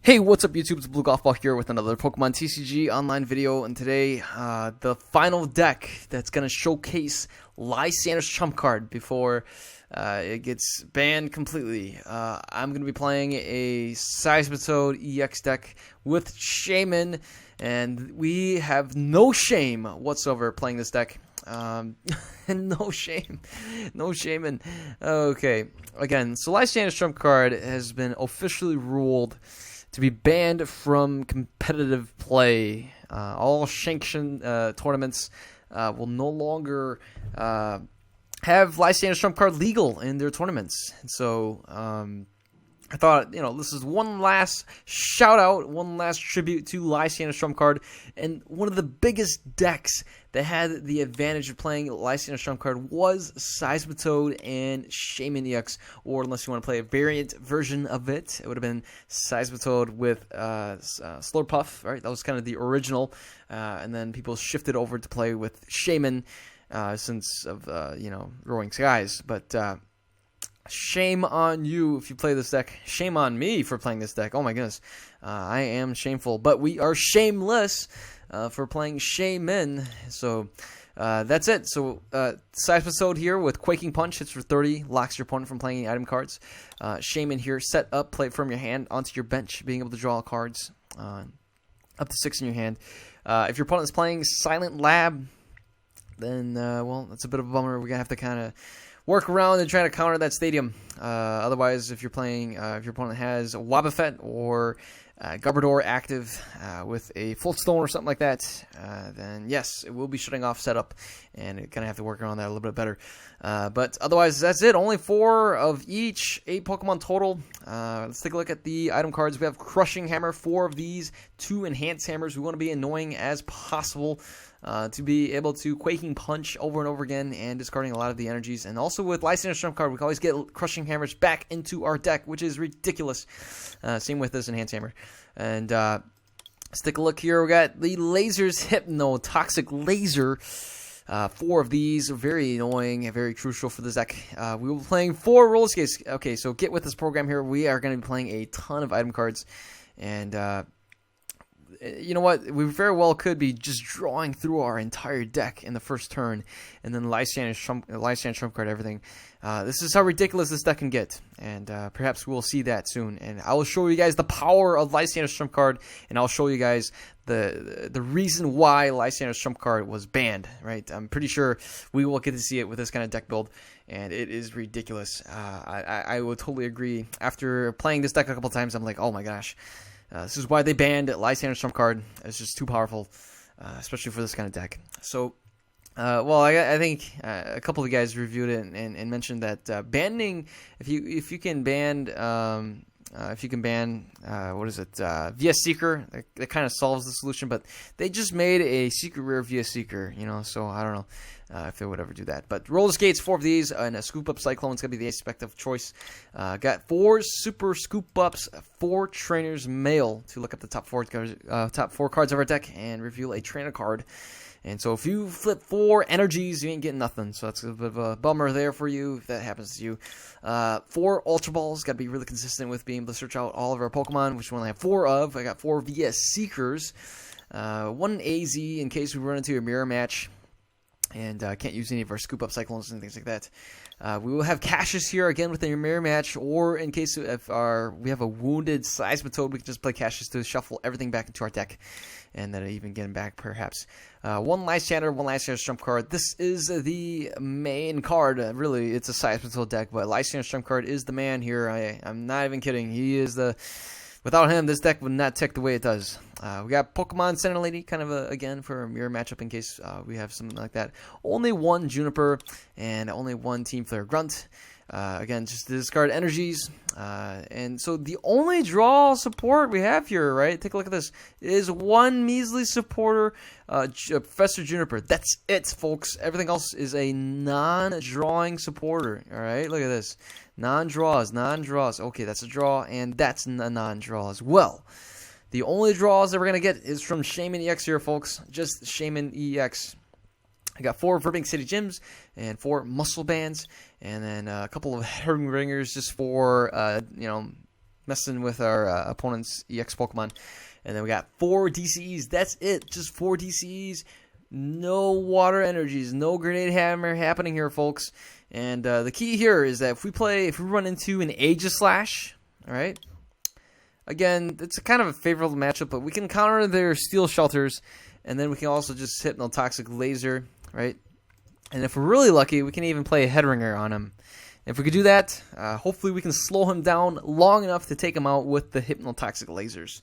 Hey, what's up YouTube? It's abluegolfball here with another Pokemon TCG online video, and today, the final deck that's going to showcase Lysandre's trump card before it gets banned completely. I'm going to be playing a Seismitoad EX deck with Shaymin, and we have no shame whatsoever playing this deck. No shame. No Shaymin. Okay, again, so Lysandre's trump card has been officially ruled to be banned from competitive play. All sanctioned tournaments will no longer have Lysandre's trump card legal in their tournaments. And so I thought, this is one last shout out, one last tribute to Lysandre's trump card, and one of the biggest decks that had the advantage of playing Lysandre's trump card was Seismitoad and Shaymin EX, or unless you want to play a variant version of it, it would have been Seismitoad with Slurpuff, right? That was kind of the original, and then people shifted over to play with Shaymin since of Roaring Skies, but shame on you if you play this deck. Shame on me for playing this deck. Oh my goodness. I am shameful. But we are shameless for playing Shaymin. So that's it. So Seismitoad here with Quaking Punch. Hits for 30. Locks your opponent from playing any item cards. Shaymin here. Set up. Play it from your hand onto your bench. Being able to draw cards. Up to 6 in your hand. If your opponent is playing Silent Lab, then, well, that's a bit of a bummer. We're going to have to kind of work around and try to counter that stadium. Otherwise, if you're playing, if your opponent has Wobbuffet or Garbodor active with a Full Stone or something like that, then yes, it will be shutting off setup, and you're gonna have to work around that a little bit better. But otherwise, that's it. Only 4 of each, 8 Pokemon total. Let's take a look at the item cards. We have Crushing Hammer, 4 of these, 2 Enhanced Hammers. We want to be annoying as possible. To be able to Quaking Punch over and over again and discarding a lot of the energies. And also with Lysandre's trump card, we can always get Crushing Hammers back into our deck, which is ridiculous. Same with this Enhanced Hammer. And let's take a look here. We got the Lasers Hypno, Toxic Laser. 4 of these are very annoying and very crucial for this deck. We will be playing 4 roller skates. Okay, so get with this program here. We are going to be playing a ton of item cards. And you know what? We very well could be just drawing through our entire deck in the first turn, and then Lysandre's trump card, everything. This is how ridiculous this deck can get, and perhaps we'll see that soon. And I will show you guys the power of Lysandre's trump card, and I'll show you guys the reason why Lysandre's trump card was banned. Right? I'm pretty sure we will get to see it with this kind of deck build, and it is ridiculous. I would totally agree. After playing this deck a couple times, I'm like, oh my gosh. This is why they banned Lysandre's trump card. It's just too powerful, especially for this kind of deck. So, well, I think a couple of guys reviewed it and mentioned that banning, if you can ban what is it, VS Seeker, that kind of solves the solution. But they just made a secret rare VS Seeker, so I don't know if they would ever do that. But roller skates, 4 of these, and a scoop up Cyclone is gonna be the aspect of choice. Got 4 super scoop ups, 4 trainers mail to look up the top 4 cards of our deck and reveal a trainer card. And so if you flip 4 energies, you ain't getting nothing. So that's a bit of a bummer there for you if that happens to you. 4 Ultra Balls. Got to be really consistent with being able to search out all of our Pokemon, which we only have 4 of. I got 4 VS Seekers. 1 AZ in case we run into a mirror match and can't use any of our Scoop Up Cyclones and things like that. We will have Caches here again with a mirror match, or in case if we have a wounded Seismitoad, we can just play Caches to shuffle everything back into our deck, and then even get him back perhaps. 1 Lysandre, 1 Lysandre's trump card. This is the main card. Really, it's a Seismitoad deck, but Lysandre's trump card is the man here. I'm not even kidding. He is the... Without him, this deck would not tick the way it does. We got Pokemon Center Lady, kind of again for a mirror matchup in case we have something like that. Only 1 Juniper and only 1 Team Flare Grunt. Again, just to discard energies. And so the only draw support we have here, right? Take a look at this. Is 1 measly supporter, Professor Juniper. That's it, folks. Everything else is a non-drawing supporter. All right, look at this. Non-draws. Okay, that's a draw, and that's a non-draw as well. The only draws that we're going to get is from Shaymin EX here, folks. Just Shaymin EX. I got 4 Verming City Gyms and 4 Muscle Bands, and then a couple of Herring Ringers just for, messing with our opponent's EX Pokemon. And then we got 4 DCEs. That's it. Just 4 DCEs. No water energies. No grenade hammer happening here, folks. And the key here is that if we run into an Aegislash, all right. Again, it's a kind of a favorable matchup, but we can counter their Steel Shelters, and then we can also just hit Hypnotoxic Laser, right? And if we're really lucky, we can even play a Headringer on him. If we could do that, hopefully we can slow him down long enough to take him out with the Hypnotoxic Lasers.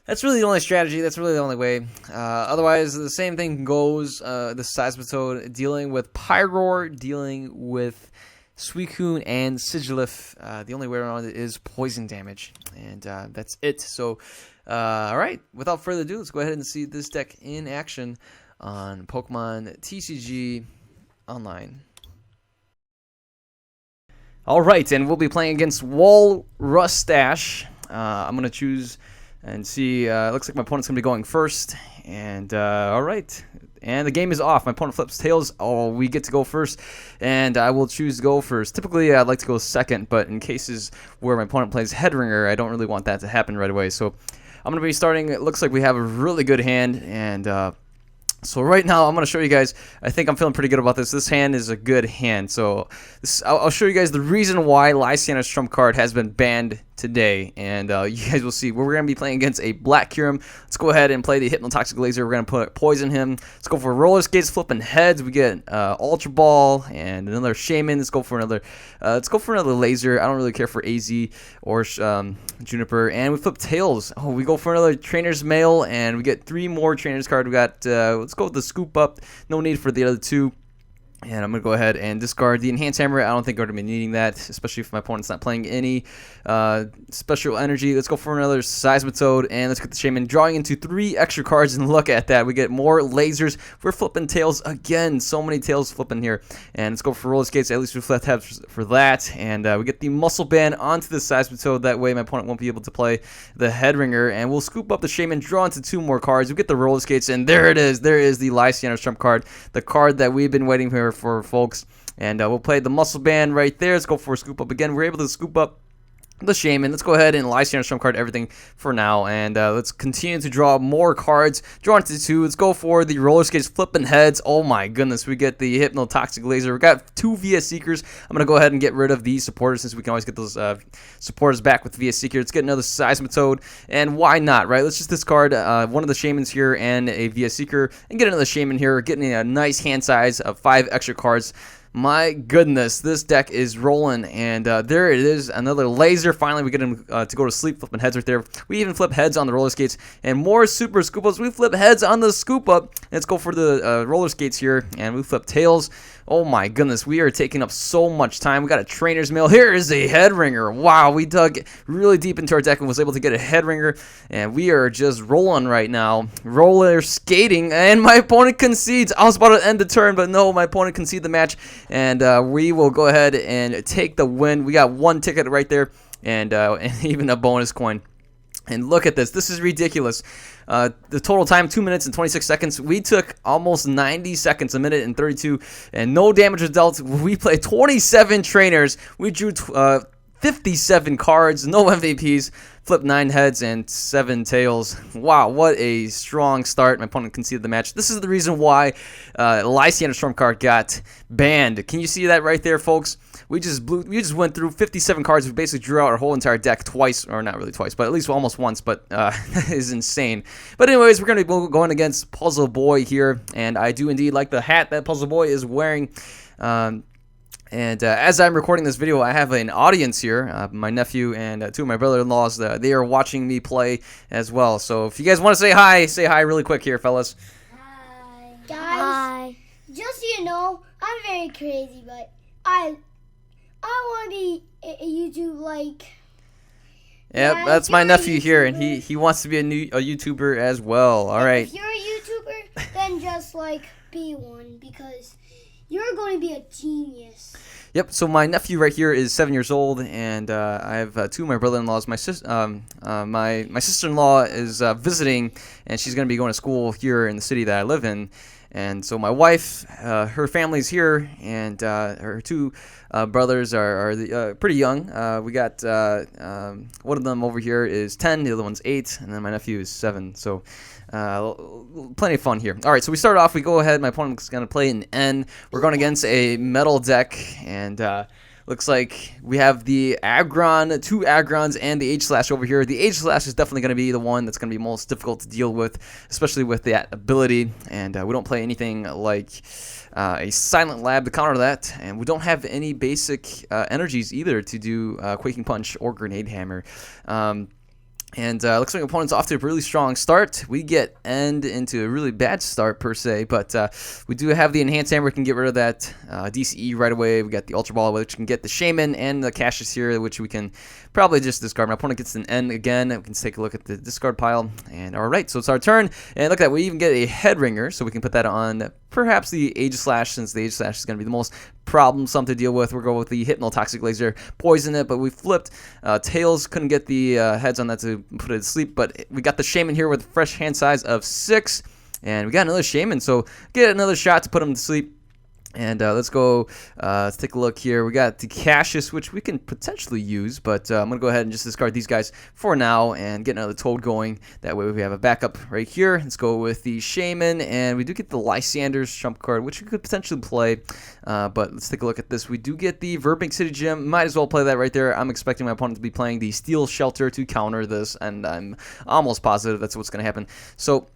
That's really the only strategy. That's really the only way. Otherwise, the same thing goes. The Seismitoad dealing with Pyroar, dealing with Suicune and Sigilyph. The only way around it is poison damage. And that's it. So, all right. Without further ado, let's go ahead and see this deck in action on Pokemon TCG Online. All right, and we'll be playing against Walrustache. I'm going to choose and see. Looks like my opponent's going to be going first. And all right. And the game is off. My opponent flips tails. Oh, we get to go first. And I will choose to go first. Typically, I'd like to go second. But in cases where my opponent plays Headringer, I don't really want that to happen right away. So I'm going to be starting. It looks like we have a really good hand. And so right now, I'm going to show you guys, I think I'm feeling pretty good about this. This hand is a good hand. So I'll show you guys the reason why Lysandre's trump card has been banned today. And you guys will see. We're going to be playing against a Black Kyurem. Let's go ahead and play the Hypnotoxic Laser. We're going to poison him. Let's go for Roller Skates, flipping heads. We get Ultra Ball and another Shaymin. Let's go for another Laser. I don't really care for AZ or Juniper. And we flip tails. Oh, we go for another Trainer's Mail, and we get 3 more Trainer's card. We got let's go with the Scoop Up. No need for the other 2. And I'm going to go ahead and discard the Enhanced Hammer. I don't think we're going to be needing that, especially if my opponent's not playing any special energy. Let's go for another Seismitoad, and let's get the Shaymin, drawing into 3 extra cards, and look at that. We get more lasers. We're flipping tails again. So many tails flipping here. And let's go for Roller Skates. At least we flipped heads for that. And we get the Muscle Band onto the Seismitoad. That way my opponent won't be able to play the Headringer. And we'll scoop up the Shaymin, draw into 2 more cards. We get the Roller Skates, and there it is. There is the Lysandre's trump card, the card that we've been waiting for folks. And we'll play the Muscle Band right there. Let's go for a scoop up again. We're able to scoop up the Shaymin. Let's go ahead and Lysandre's trump card everything for now, and let's continue to draw more cards. Draw into 2. Let's go for the Roller Skates, flipping heads. Oh my goodness, we get the Hypnotoxic Laser. We got 2 VS Seekers. I'm gonna go ahead and get rid of these supporters, since we can always get those supporters back with VS Seeker. Let's get another Seismitoad, and why not, right? Let's just discard one of the Shaymins here and a VS Seeker, and get another Shaymin here, getting a nice hand size of 5 extra cards. My goodness, this deck is rolling, and there it is, another laser. Finally, we get him to go to sleep, flipping heads right there. We even flip heads on the Roller Skates, and more Super Scoop Ups. We flip heads on the Scoop Up. Let's go for the Roller Skates here, and we flip tails. Oh my goodness, we are taking up so much time. We got a Trainer's Mail. Here is a Headringer. Wow, we dug really deep into our deck and was able to get a Headringer, and we are just rolling right now. Roller skating, and my opponent concedes. I was about to end the turn, but no, my opponent conceded the match, and we will go ahead and take the win. We got 1 ticket right there, and even a bonus coin. And look at this. This is ridiculous. The total time, 2 minutes and 26 seconds. We took almost 90 seconds, 1 minute and 32, and no damage was dealt. We played 27 trainers. We drew 57 cards, no MVPs, flipped 9 heads and 7 tails. Wow, what a strong start. My opponent conceded the match. This is the reason why Lysandre's trump card got banned. Can you see that right there, folks? We just went through 57 cards. We basically drew out our whole entire deck twice, or not really twice, but at least almost once. But that is insane. But anyways, we're going to be going against Puzzle Boy here, and I do indeed like the hat that Puzzle Boy is wearing. And as I'm recording this video, I have an audience here, my nephew and 2 of my brother-in-laws. They are watching me play as well. So if you guys want to say hi really quick here, fellas. Hi. Guys, hi. Just so you know, I'm very crazy, but I want to be a YouTube, like... Yep, yeah, that's my nephew here, and he wants to be a YouTuber as well. All right. If you're a YouTuber, then just, like, be one, because... you're going to be a genius. Yep. So my nephew right here is 7 years old, and I have 2 of my brother-in-laws. My sister-in-law is visiting, and she's going to be going to school here in the city that I live in. And so my wife, her family's here, and her two brothers are pretty young. We got one of them over here is 10, the other one's 8, and then my nephew is 7. So plenty of fun here. All right, so we start off. We go ahead. My opponent's going to play an N. We're going against a metal deck, and looks like we have the Aggron, 2 Aggrons, and the H-Slash over here. The H-Slash is definitely going to be the one that's going to be most difficult to deal with, especially with that ability. And we don't play anything like a Silent Lab to counter that. And we don't have any basic energies either to do Quaking Punch or Grenade Hammer. And looks like opponent's off to a really strong start. We get end into a really bad start per se, but we do have the Enhanced Hammer. We can get rid of that DCE right away. We got the Ultra Ball, which can get the Shaymin, and the Cassius here, which we can probably just discard. My opponent gets an N again. We can take a look at the discard pile. And all right, so it's our turn. And look at that, we even get a Head Ringer, so we can put that on perhaps the H-Slash, since the H-Slash is going to be the most problemsome to deal with. We'll go with the Hypnotoxic Laser, poison it, but we flipped. Tails couldn't get the heads on that to put it to sleep, but we got the Shaymin here with a fresh hand size of 6, and we got another Shaymin, so get another shot to put him to sleep. And let's go, let's take a look here. We got the Cassius, which we can potentially use, but I'm going to go ahead and just discard these guys for now and get another Toad going. That way we have a backup right here. Let's go with the Shaymin, and we do get the Lysandre's trump card, which we could potentially play, but let's take a look at this. We do get the Verbank City Gym. Might as well play that right there. I'm expecting my opponent to be playing the Steel Shelter to counter this, and I'm almost positive that's what's going to happen. So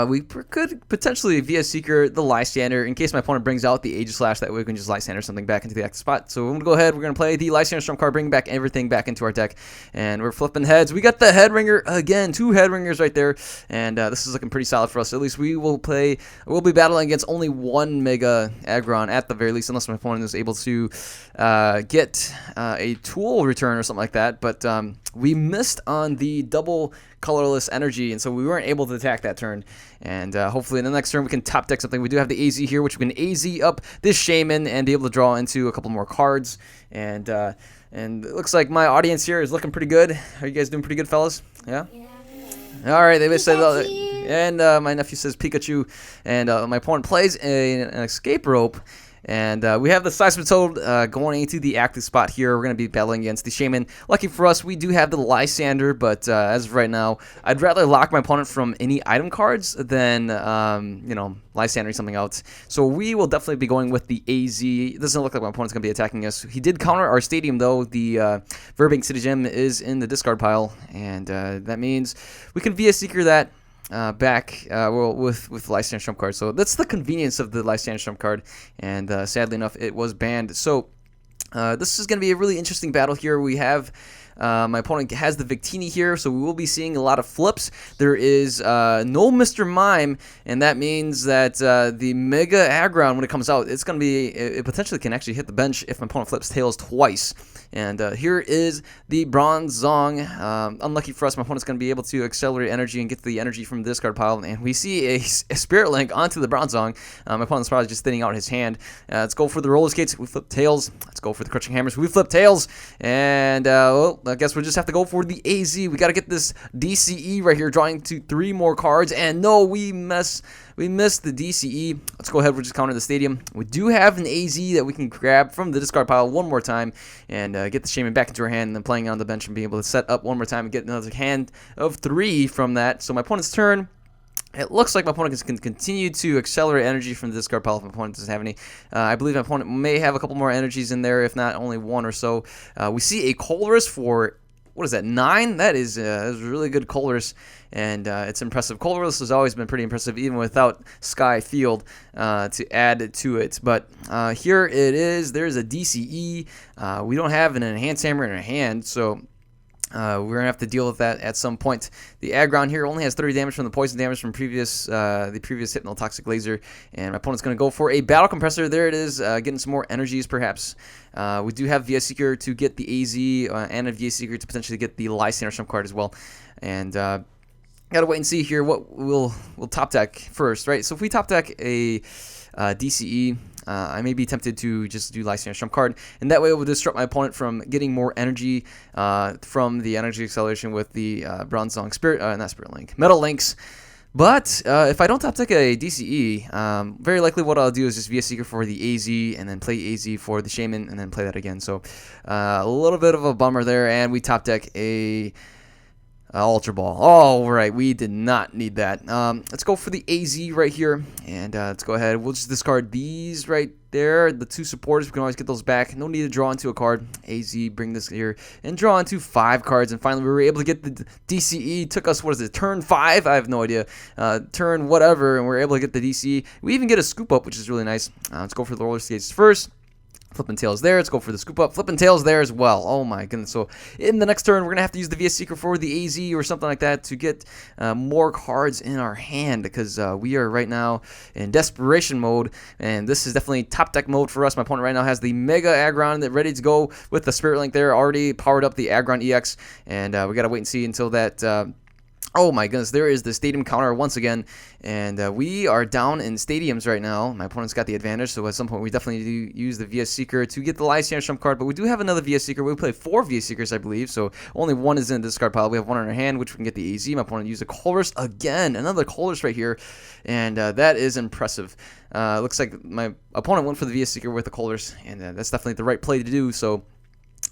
we could potentially, via Seeker, the Lysander, in case my opponent brings out the Aegis-Slash, that way we can just Lysander something back into the active spot. So I'm going to go ahead, we're going to play the Lysander Storm card, bring back everything back into our deck, and we're flipping heads. We got the Head Ringer again, 2 Head Ringers right there, and this is looking pretty solid for us. At least we'll be battling against only 1 Mega Aggron at the very least, unless my opponent is able to get a tool return or something like that, but we missed on the double colorless energy, and so we weren't able to attack that turn. And hopefully in the next turn we can top deck something. We do have the AZ here, which we can AZ up this Shaymin and be able to draw into a couple more cards. And it looks like my audience here is looking pretty good. Are you guys doing pretty good, fellas? Yeah? All right, they said, and my nephew says Pikachu, and my opponent plays an escape rope. And we have the Seismitoad going into the active spot here. We're going to be battling against the Shaymin. Lucky for us, we do have the Lysander, but as of right now, I'd rather lock my opponent from any item cards than, Lysandering something else. So we will definitely be going with the AZ. It doesn't look like my opponent's going to be attacking us. He did counter our stadium, though. The Verbank City Gym is in the discard pile, and that means we can via Seeker that back with Lysander trump card. So that's the convenience of the Lysander trump card, and sadly enough it was banned. So this is going to be a really interesting battle here. We have my opponent has the Victini here, so we will be seeing a lot of flips. There is no Mr. Mime, and that means that the Mega Aggron, when it comes out, it's going to be, it potentially can actually hit the bench if my opponent flips Tails twice. And here is the Bronzong. Unlucky for us, my opponent's going to be able to accelerate energy and get the energy from the discard pile. And we see a Spirit Link onto the Bronzong. My opponent's probably just thinning out his hand. Let's go for the Roller Skates. We flip Tails. Let's go for the Crushing Hammers. We flip Tails. And well, I guess we'll just have to go for the AZ. We got to get this DCE right here, drawing to 3 more cards. And no, we missed the DCE. Let's go ahead. We'll just counter the stadium. We do have an AZ that we can grab from the discard pile one more time and get the Shaymin back into our hand, and then playing on the bench and being able to set up one more time and get another hand of 3 from that. So my opponent's turn. It looks like my opponent can continue to accelerate energy from the discard pile if my opponent doesn't have any. I believe my opponent may have a couple more energies in there, if not only 1 or so. We see a Colress for, what is that, 9? That is a really good Colress, and it's impressive. Colress has always been pretty impressive, even without Sky Field to add to it. But here it is. There's a DCE. We don't have an Enhanced Hammer in our hand, so we're going to have to deal with that at some point. The Aggron here only has 30 damage from the poison damage from the previous Hypnotoxic Laser, and my opponent's going to go for a Battle Compressor. There it is, getting some more energies perhaps. We do have VS Seeker to get the AZ and a VS Seeker to potentially get the Lysander Trump card as well. And gotta wait and see here what we'll top deck first, right? So if we top deck a DCE, I may be tempted to just do Lysander Trump card, and that way it will disrupt my opponent from getting more energy from the energy acceleration with the Bronzong Spirit, not Spirit Link, Metal Links. But if I don't top deck a DCE, very likely what I'll do is just VS Seeker for the AZ and then play AZ for the Shaymin and then play that again. So a little bit of a bummer there, and we top deck a Ultra Ball. Oh, right, we did not need that. Let's go for the AZ right here, and let's go ahead. We'll just discard these right there, the 2 supporters. We can always get those back. No need to draw into a card. AZ, bring this here, and draw into 5 cards. And finally, we were able to get the DCE. Took us, what is it, turn 5? I have no idea. Turn whatever, and we were able to get the DCE. We even get a scoop up, which is really nice. Let's go for the roller skates first. Flipping tails there. Let's go for the scoop up. Flipping tails there as well. Oh my goodness. So in the next turn, we're going to have to use the VS Seeker for the AZ or something like that to get more cards in our hand, because we are right now in desperation mode, and this is definitely top deck mode for us. My opponent right now has the Mega Aggron that ready to go with the Spirit Link there. Already powered up the Aggron EX, and we got to wait and see until that... oh my goodness, there is the stadium counter once again, and we are down in stadiums right now. My opponent's got the advantage, so at some point we definitely do use the VS Seeker to get the Lysandre trump card, but we do have another VS Seeker. We play 4 VS Seekers, I believe, so only 1 is in the discard pile. We have 1 in our hand, which we can get the AZ. My opponent used a Colress again, another Colress right here, and that is impressive. Looks like my opponent went for the VS Seeker with the Colress, and that's definitely the right play to do, so...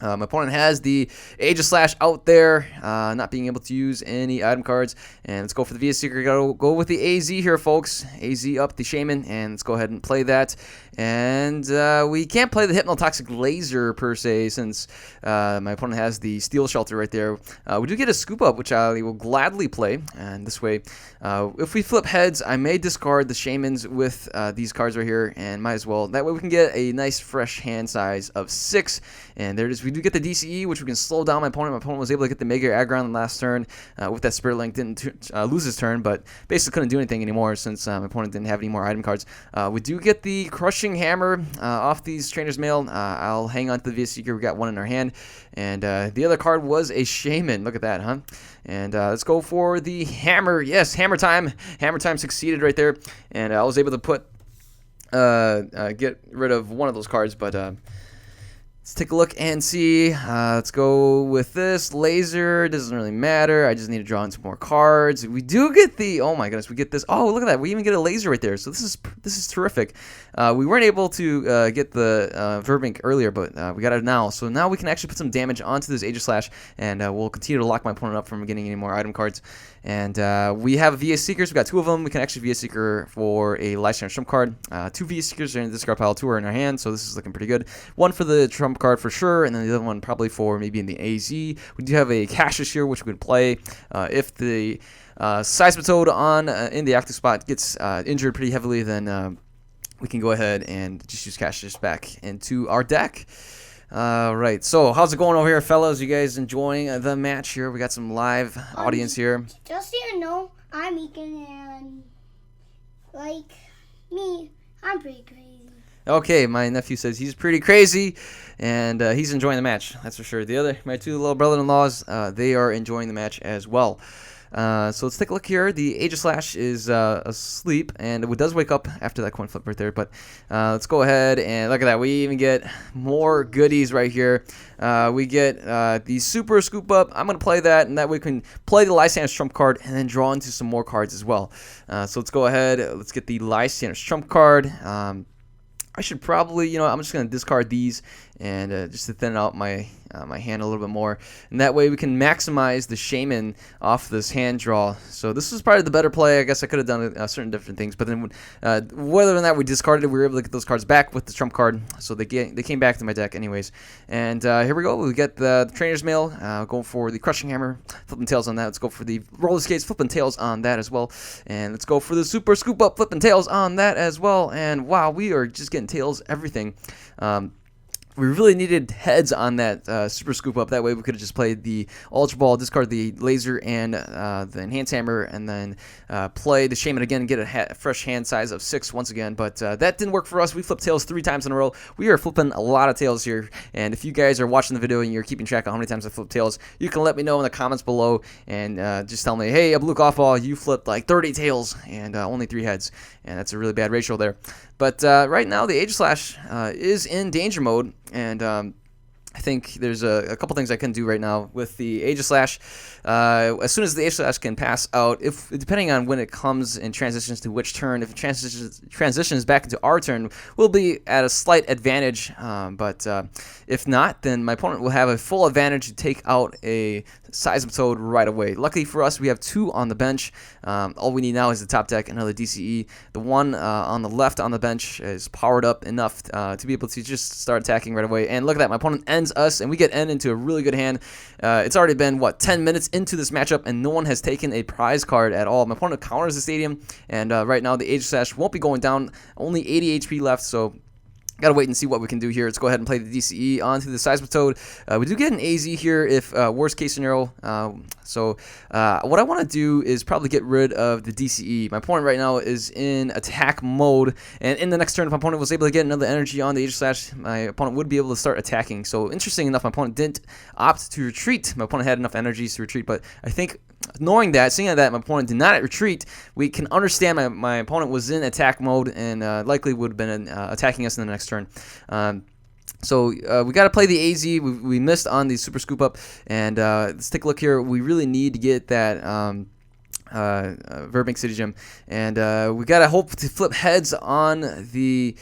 my opponent has the Aegislash out there, not being able to use any item cards. And let's go for the VS Seeker. Go with the AZ here, folks. AZ up the Shaymin, and let's go ahead and play that. And we can't play the Hypnotoxic Laser per se, since my opponent has the Steel Shelter right there. We do get a scoop up, which I will gladly play. And this way, if we flip heads, I may discard the Shaymins with these cards right here, and might as well. That way we can get a nice fresh hand size of 6. And there it is. We do get the DCE, which we can slow down my opponent. My opponent was able to get the Mega Aggron in the last turn with that Spirit Link. Didn't lose his turn, but basically couldn't do anything anymore since my opponent didn't have any more item cards. We do get the Crushing Hammer off these Trainer's Mail. I'll hang on to the VS Seeker. We got 1 in our hand. And the other card was a Shaymin. Look at that, huh? And let's go for the Hammer. Yes, Hammer Time. Hammer Time succeeded right there. And I was able to put get rid of one of those cards, but... let's take a look and see. Let's go with this laser. It doesn't really matter. I just need to draw in some more cards. We do get the, oh my goodness, we get this. Oh, look at that. We even get a laser right there. So this is terrific. We weren't able to get the Verbink earlier, but we got it now. So now we can actually put some damage onto this Aegislash, and we'll continue to lock my opponent up from getting any more item cards. And we have VS Seekers. We got 2 of them. We can actually VS Seeker for a Lysandre trump card. 2 VS Seekers are in the discard pile. 2 are in our hand, so this is looking pretty good. 1 for the trump card for sure, and then the other one probably for maybe in the AZ. We do have a Cassius here, which we could play if the Seismitoad on in the active spot gets injured pretty heavily. Then we can go ahead and just use Cassius back into our deck. Right, so how's it going over here, fellas? You guys enjoying the match here? We got some live audience here. Just so you know, I'm Egan, and like me, I'm pretty crazy. Okay, my nephew says he's pretty crazy, and he's enjoying the match. That's for sure. My 2 little brother-in-laws, they are enjoying the match as well. So let's take a look here. The Aegislash is asleep, and it does wake up after that coin flip right there. But let's go ahead and look at that. We even get more goodies right here. We get the Super Scoop Up. I'm going to play that, and that way we can play the Lysandre trump card and then draw into some more cards as well. So let's go ahead. Let's get the Lysandre trump card. I should probably, I'm just going to discard these and just to thin out my my hand a little bit more, and that way we can maximize the Shaymin off this hand draw. So this was probably the better play. I guess I could have done certain different things, but then whether or not we discarded it, we were able to get those cards back with the trump card, so they came back to my deck anyways. And here we go. We get the Trainer's Mail, going for the Crushing Hammer, flipping tails on that. Let's go for the Roller Skates, flipping tails on that as well. And let's go for the Super Scoop Up, flipping tails on that as well. And wow, we are just getting tails everything. We really needed heads on that Super Scoop Up. That way we could have just played the Ultra Ball, discard the Laser and the Enhance Hammer, and then play the Shaymin again and get a fresh hand size of 6 once again. But that didn't work for us. We flipped tails 3 times in a row. We are flipping a lot of tails here. And if you guys are watching the video and you're keeping track of how many times I flipped tails, you can let me know in the comments below and just tell me, hey, abluegolfball, you flipped like 30 tails and only 3 heads. And that's a really bad ratio there. But right now the Aegislash is in danger mode, and I think there's a couple things I can do right now with the Aegislash. As soon as the Aegislash can pass out, if depending on when it comes and transitions to which turn, if it transitions back into our turn, we'll be at a slight advantage. But if not, then my opponent will have a full advantage to take out a Seismitoad right away. Luckily for us, we have 2 on the bench. All we need now is the top deck, another DCE. The one on the left on the bench is powered up enough to be able to just start attacking right away. And look at that, my opponent ends us, and we get end into a really good hand. It's already been, what, 10 minutes into this matchup, and no one has taken a prize card at all. My opponent counters the stadium, and right now the Aegislash won't be going down. Only 80 HP left, so gotta wait and see what we can do here. Let's go ahead and play the DCE onto the Seismitoad. We do get an AZ here if worst case scenario. What I want to do is probably get rid of the DCE. My opponent right now is in attack mode, and in the next turn, if my opponent was able to get another energy on the Aegislash, my opponent would be able to start attacking. So interesting enough, my opponent didn't opt to retreat. My opponent had enough energies to retreat, but I think knowing that, seeing that my opponent did not retreat, we can understand my opponent was in attack mode and likely would have been attacking us in the next turn. So we got to play the AZ. We missed on the Super Scoop Up, and let's take a look here. We really need to get that Burbank City Gym, and we got to hope to flip heads on the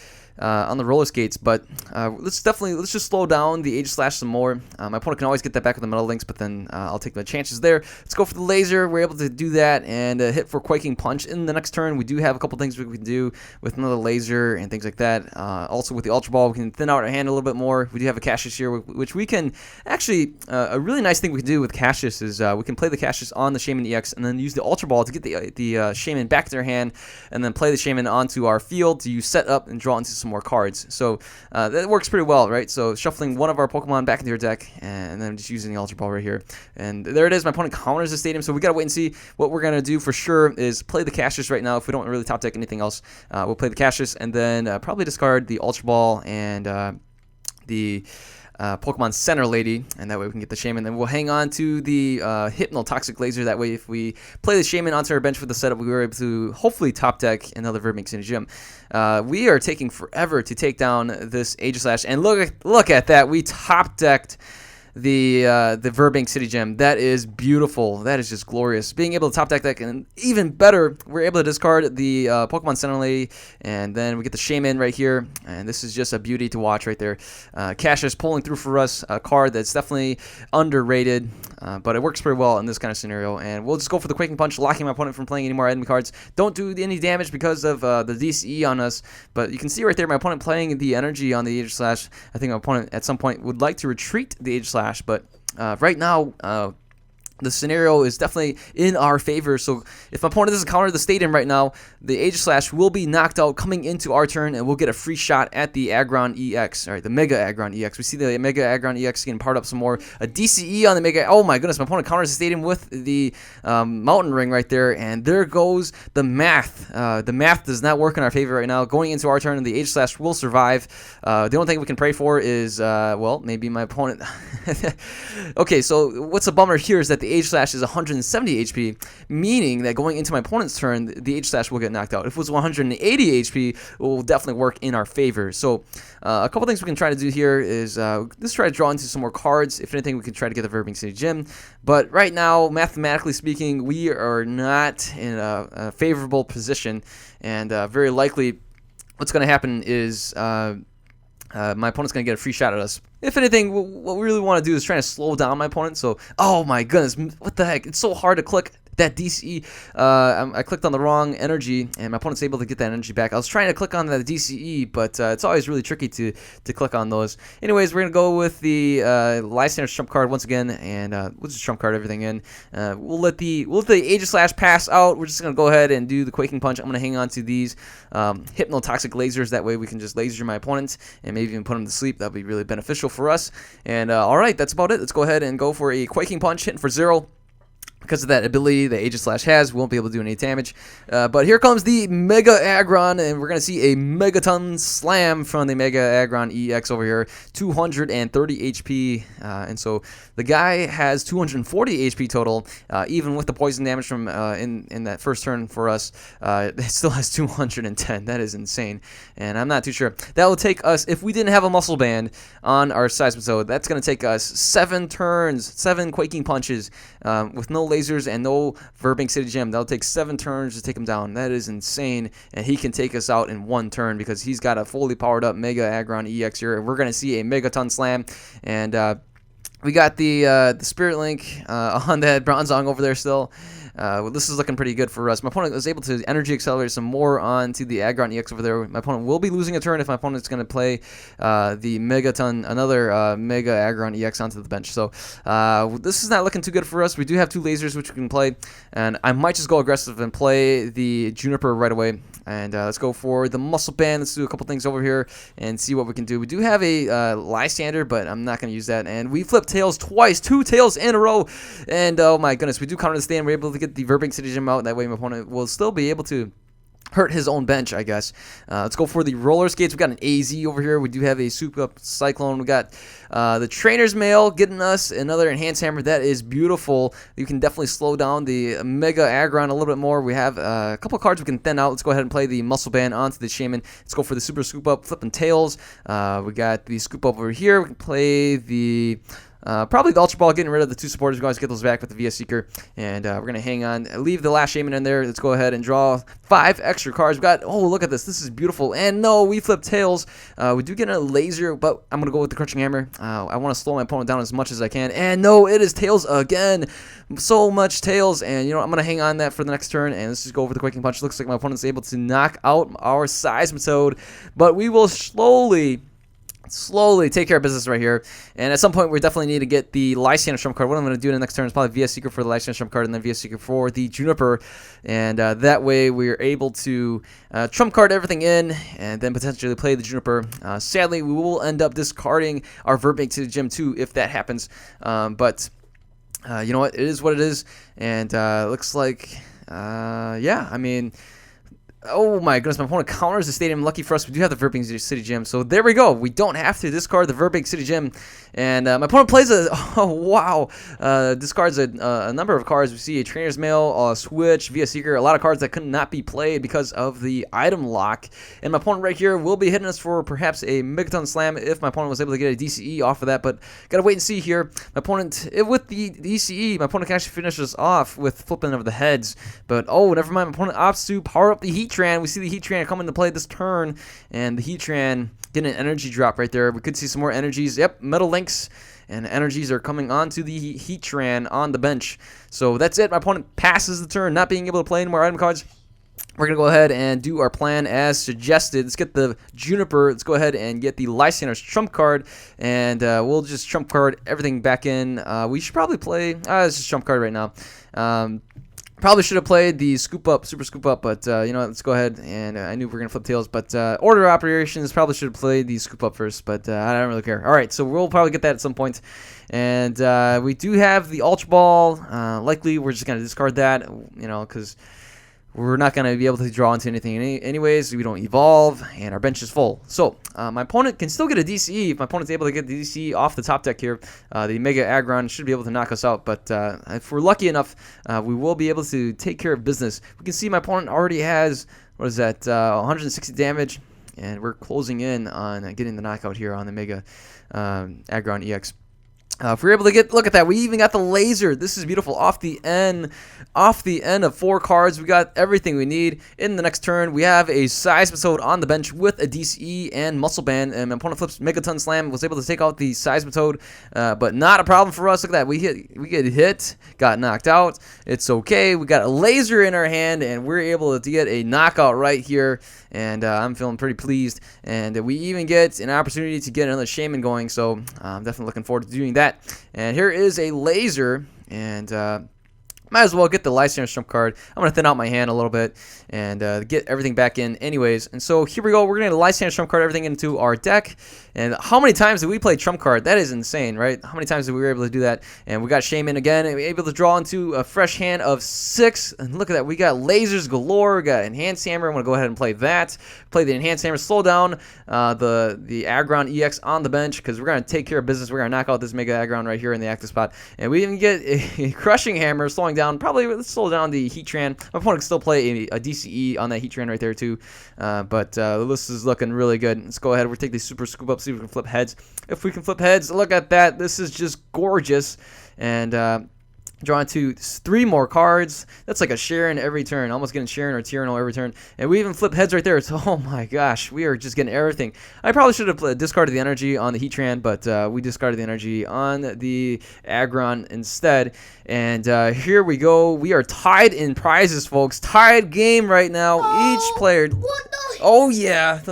roller skates, but let's just slow down the Aegislash some more. My opponent can always get that back with the Metal Links, but then I'll take my chances there. Let's go for the laser. We're able to do that and hit for Quaking Punch in the next turn. We do have a couple things we can do with another laser and things like that. Also with the Ultra Ball, we can thin out our hand a little bit more. We do have a Cassius here, which we can actually, a really nice thing we can do with Cassius is we can play the Cassius on the Shaymin EX and then use the Ultra Ball to get the Shaymin back to their hand, and then play the Shaymin onto our field to use set up and draw into some more cards. So that works pretty well, right? So shuffling one of our Pokemon back into your deck, and then just using the Ultra Ball right here. And there it is. My opponent counters the stadium, so we got to wait and see. What we're going to do for sure is play the Cassius right now. If we don't really top deck anything else, we'll play the Cassius, and then probably discard the Ultra Ball and the Pokemon Center Lady, and that way we can get the Shaymin. Then we'll hang on to the Hypnotoxic Laser. That way, if we play the Shaymin onto our bench for the setup, we were able to hopefully top deck another Burbank City Gym. We are taking forever to take down this Aegislash, and look at that. We top decked the Burbank City Gym. That is beautiful. That is just glorious. Being able to top deck that, and even better, we're able to discard the Pokemon Center Lady, and then we get the Shaymin right here, and this is just a beauty to watch right there. Cassius pulling through for us, a card that's definitely underrated, but it works pretty well in this kind of scenario, and we'll just go for the Quaking Punch, locking my opponent from playing any more enemy cards. Don't do any damage because of the DCE on us, but you can see right there my opponent playing the energy on the Aegislash. I think my opponent at some point would like to retreat the Aegislash, but right now the scenario is definitely in our favor. So if my opponent doesn't counter the stadium right now, the Aegislash will be knocked out coming into our turn, and we'll get a free shot at the Aggron EX. All right, the Mega Aggron EX. We see the Mega Aggron EX getting powered up some more. A DCE on the Mega. Oh my goodness, my opponent counters the stadium with the Mountain Ring right there, and there goes the math. The math does not work in our favor right now. Going into our turn, the Aegislash will survive. The only thing we can pray for is, well, maybe my opponent. Okay, so what's a bummer here is that the Aegislash is 170 HP, meaning that going into my opponent's turn, the Aegislash will get knocked out. If it was 180 HP, it will definitely work in our favor. So a couple things we can try to do here is let's try to draw into some more cards. If anything, we can try to get the Burbank City Gym. But right now, mathematically speaking, we are not in a favorable position, and very likely what's going to happen is my opponent's going to get a free shot at us. If anything, what we really want to do is try to slow down my opponent. So, oh my goodness, what the heck? It's so hard to click that DCE. I clicked on the wrong energy, and my opponent's able to get that energy back. I was trying to click on the DCE, but it's always really tricky to click on those. Anyways, we're going to go with the Lysandre trump card once again, and we'll just trump card everything in. We'll let the Aegislash pass out. We're just going to go ahead and do the Quaking Punch. I'm going to hang on to these Hypnotoxic Lasers. That way we can just laser my opponent and maybe even put him to sleep. That'll be really beneficial for us. And all right, that's about it. Let's go ahead and go for a Quaking Punch, hitting for 0. because of that ability that Aegis has. We won't be able to do any damage. But here comes the Mega Aggron, and we're going to see a Megaton Slam from the Mega Aggron EX over here. 230 HP, and so the guy has 240 HP total, even with the poison damage from in that first turn for us. It still has 210. That is insane, and I'm not too sure. That will take us, if we didn't have a muscle band on our Seismitoad, that's going to take us 7 turns, 7 Quaking Punches, with no lasers and no Verbank City Gym. That'll take 7 turns to take him down. That is insane, and he can take us out in 1 turn because he's got a fully powered up Mega Aggron EX here. We're going to see a Megaton Slam, and we got the Spirit Link on that Bronzong over there still. Well, this is looking pretty good for us. My opponent was able to energy accelerate some more onto the Aggron EX over there. My opponent will be losing a turn if my opponent's going to play the another Mega Aggron EX onto the bench. So this is not looking too good for us. We do have 2 lasers which we can play, and I might just go aggressive and play the Juniper right away. And let's go for the Muscle Band. Let's do a couple things over here and see what we can do. We do have a Lysandre, but I'm not going to use that. And we flip tails twice, 2 tails in a row. And oh my goodness, we do counter the stand. We're able to get the Verbank City Gym out. That way my opponent will still be able to hurt his own bench, I guess. Let's go for the roller skates. We got an AZ over here. We do have a Soup Up Cyclone. We got the Trainer's Mail getting us another Enhanced Hammer. That is beautiful. You can definitely slow down the Mega Aggron a little bit more. We have a couple cards we can thin out. Let's go ahead and play the Muscle Band onto the Shaymin. Let's go for the Super Scoop Up, Flipping Tails. We got the Scoop Up over here. We can play the probably the Ultra Ball, getting rid of the 2 supporters. We can always get those back with the VS Seeker. And we're going to hang on, leave the last Shaymin in there. Let's go ahead and draw 5 extra cards. We got, oh, look at this. This is beautiful. And no, we flip tails. We do get a laser, but I'm going to go with the Crunching Hammer. I want to slow my opponent down as much as I can. And no, it is tails again. So much tails. And, you know, I'm going to hang on that for the next turn. And let's just go over the Quaking Punch. Looks like my opponent's able to knock out our Seismitoad. But we will slowly take care of business right here. And at some point, we definitely need to get the Lysandre Trump card. What I'm going to do in the next turn is probably VS Seeker for the Lysandre Trump card and then VS Seeker for the Juniper. And that way, we're able to Trump card everything in and then potentially play the Juniper. Sadly, we will end up discarding our Verbank to the Gym too if that happens. But you know what? It is what it is. And looks like, yeah, I mean, oh my goodness, my opponent counters the stadium. Lucky for us, we do have the Verbank City Gym. So there we go. We don't have to discard the Verbank City Gym. And my opponent plays a, oh wow, discards a number of cards. We see a Trainer's Mail, Switch, VS Seeker, a lot of cards that could not be played because of the item lock. And my opponent right here will be hitting us for perhaps a Megaton Slam if my opponent was able to get a DCE off of that. But gotta wait and see here. My opponent, with the DCE, my opponent can actually finish us off with flipping of the heads. But oh, never mind. My opponent opts to power up the Heatran. We see the Heatran come into play this turn, and the Heatran getting an energy drop right there. We could see some more energies. Yep, Metal Links and energies are coming onto the Heatran on the bench. So that's it. My opponent passes the turn, not being able to play any more item cards. We're going to go ahead and do our plan as suggested. Let's get the Juniper. Let's go ahead and get the Lysandre's Trump card, and we'll just Trump card everything back in. We should probably play, it's just Trump card right now. Probably should have played the Scoop Up, Super Scoop Up, but you know what, let's go ahead, and I knew we were going to flip tails, but Order of Operations, probably should have played the Scoop Up first, but I don't really care. Alright, so we'll probably get that at some point, and we do have the Ultra Ball. Likely we're just going to discard that, you know, because we're not going to be able to draw into anything anyways. We don't evolve, and our bench is full. So, my opponent can still get a DCE. If my opponent's able to get the DCE off the top deck here, the Mega Aggron should be able to knock us out. But if we're lucky enough, we will be able to take care of business. We can see my opponent already has, what is that, 160 damage, and we're closing in on getting the knockout here on the Mega Aggron EX. If we're able to get, look at that, we even got the laser. This is beautiful. Off the end of 4 cards, we got everything we need. In the next turn, we have a Seismitoad on the bench with a DCE and Muscle Band, and my opponent flips Megaton Slam, was able to take out the Seismitoad, but not a problem for us. Look at that, we get hit, got knocked out. It's okay. We got a laser in our hand, and we're able to get a knockout right here, and I'm feeling pretty pleased. And we even get an opportunity to get another Shaymin going, so I'm definitely looking forward to doing that. And here is a laser, and might as well get the Lysandre trump card. I'm going to thin out my hand a little bit and get everything back in anyways. And so here we go. We're going to Lysandre trump card everything into our deck. And how many times did we play trump card? That is insane, right? How many times did we were able to do that? And we got Shaymin again, and we were able to draw into a fresh hand of 6. And look at that. We got lasers galore. We got enhanced hammer. I'm going to go ahead and play that. Play the enhanced hammer. Slow down the Aggron EX on the bench because we're going to take care of business. We're going to knock out this Mega Aggron right here in the active spot. And we even get a crushing hammer, slowing down. Probably let's slow down the Heatran. My opponent can still play a DCE on that Heatran right there too. But the list is looking really good. Let's go ahead. We'll take the super scoop up, see if we can flip heads. If we can flip heads, look at that. This is just gorgeous. And drawing to 3 more cards. That's like a Sharon every turn. Almost getting Sharon or Tyranno every turn. And we even flip heads right there. So, oh my gosh, we are just getting everything. I probably should have discarded the energy on the Heatran, but we discarded the energy on the Aggron instead. And here we go. We are tied in prizes, folks. Tied game right now. Each player. What the? Oh, yeah.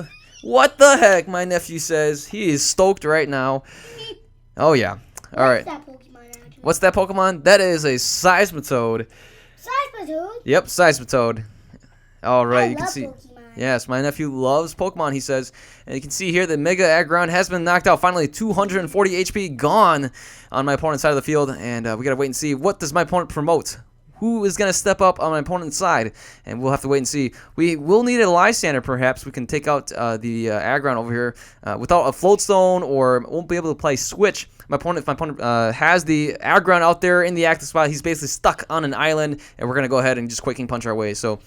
What the heck, my nephew says. He is stoked right now. Oh, yeah. All right. What's that Pokemon? That is a Seismitoad. Seismitoad? Yep, Seismitoad. All right, you can see. Pokemon. Yes, my nephew loves Pokemon, he says. And you can see here the Mega Aggron has been knocked out. Finally, 240 HP gone on my opponent's side of the field. And we got to wait and see. What does my opponent promote? Who is going to step up on my opponent's side? And we'll have to wait and see. We will need a Lysandre, perhaps. We can take out the Aggron over here without a Float Stone, or won't be able to play Switch. If my opponent has the Aggron out there in the active spot, he's basically stuck on an island, and we're going to go ahead and just Quaking Punch our way. So,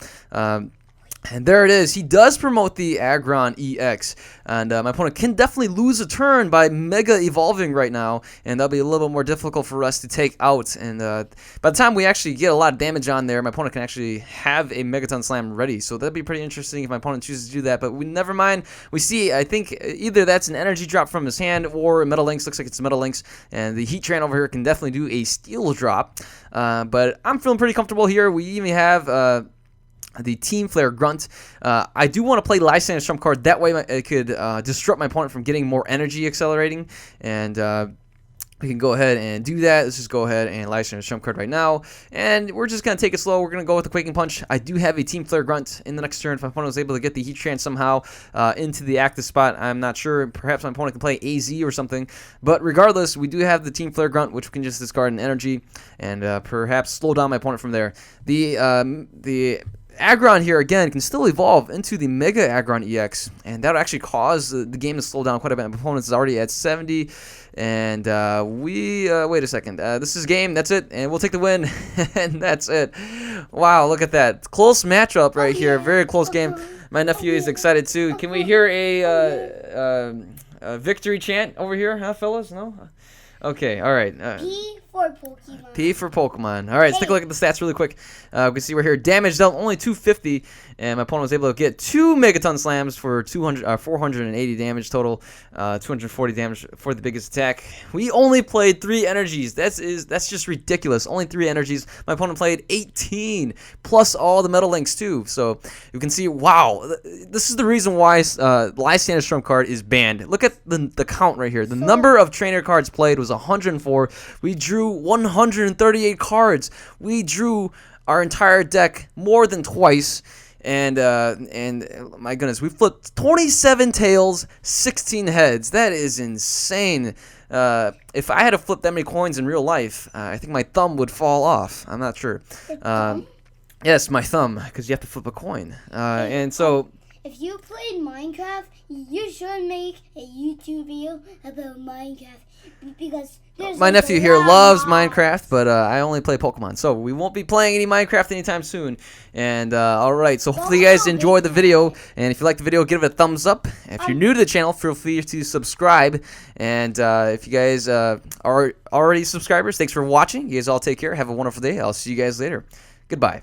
and there it is. He does promote the Aggron EX. And my opponent can definitely lose a turn by Mega Evolving right now. And that'll be a little bit more difficult for us to take out. And by the time we actually get a lot of damage on there, my opponent can actually have a Megaton Slam ready. So that'd be pretty interesting if my opponent chooses to do that. But never mind. We see, I think, either that's an energy drop from his hand or a Metal Lynx. Looks like it's Metal Lynx. And the Heatran over here can definitely do a Steel drop. But I'm feeling pretty comfortable here. We even have the Team Flare Grunt. I do want to play Lysandre's trump card. That way it could disrupt my opponent from getting more energy accelerating. And we can go ahead and do that. Let's just go ahead and Lysandre's trump card right now. And we're just going to take it slow. We're going to go with the Quaking Punch. I do have a Team Flare Grunt in the next turn. If my opponent was able to get the Heatran somehow into the active spot, I'm not sure. Perhaps my opponent can play AZ or something. But regardless, we do have the Team Flare Grunt, which we can just discard an energy and perhaps slow down my opponent from there. The Aggron here, again, can still evolve into the Mega Aggron EX, and that would actually cause the game to slow down quite a bit. My opponent is already at 70, and wait a second. This is game. That's it, and we'll take the win, and that's it. Wow, look at that. Close matchup right here. Very close game. My nephew is excited, too. Can we hear a victory chant over here, huh, fellas? No? Okay, all right. P for Pokemon. P for Pokemon. All right, let's take a look at the stats really quick. We can see we're here. Damage dealt only 250, and my opponent was able to get 2 Megaton Slams for 480 damage total, 240 damage for the biggest attack. We only played 3 energies. That's just ridiculous. Only 3 energies. My opponent played 18, plus all the Metal Lynx too. So you can see, wow, this is the reason why Lysandre's trump card is banned. Look at the count right here. The number of trainer cards played was 104. We drew 138 cards. We drew our entire deck more than twice, and my goodness, we flipped 27 tails, 16 heads. That is insane. If I had to flip that many coins in real life, I think my thumb would fall off. I'm not sure. Yes, my thumb, because you have to flip a coin. And so, if you played Minecraft, you should make a YouTube video about Minecraft, because my nephew here loves Minecraft, but I only play Pokemon, so we won't be playing any Minecraft anytime soon. And alright, so hopefully you guys enjoyed the video, and if you like the video, give it a thumbs up. If you're new to the channel, feel free to subscribe. And if you guys are already subscribers, thanks for watching. You guys all take care. Have a wonderful day. I'll see you guys later. Goodbye.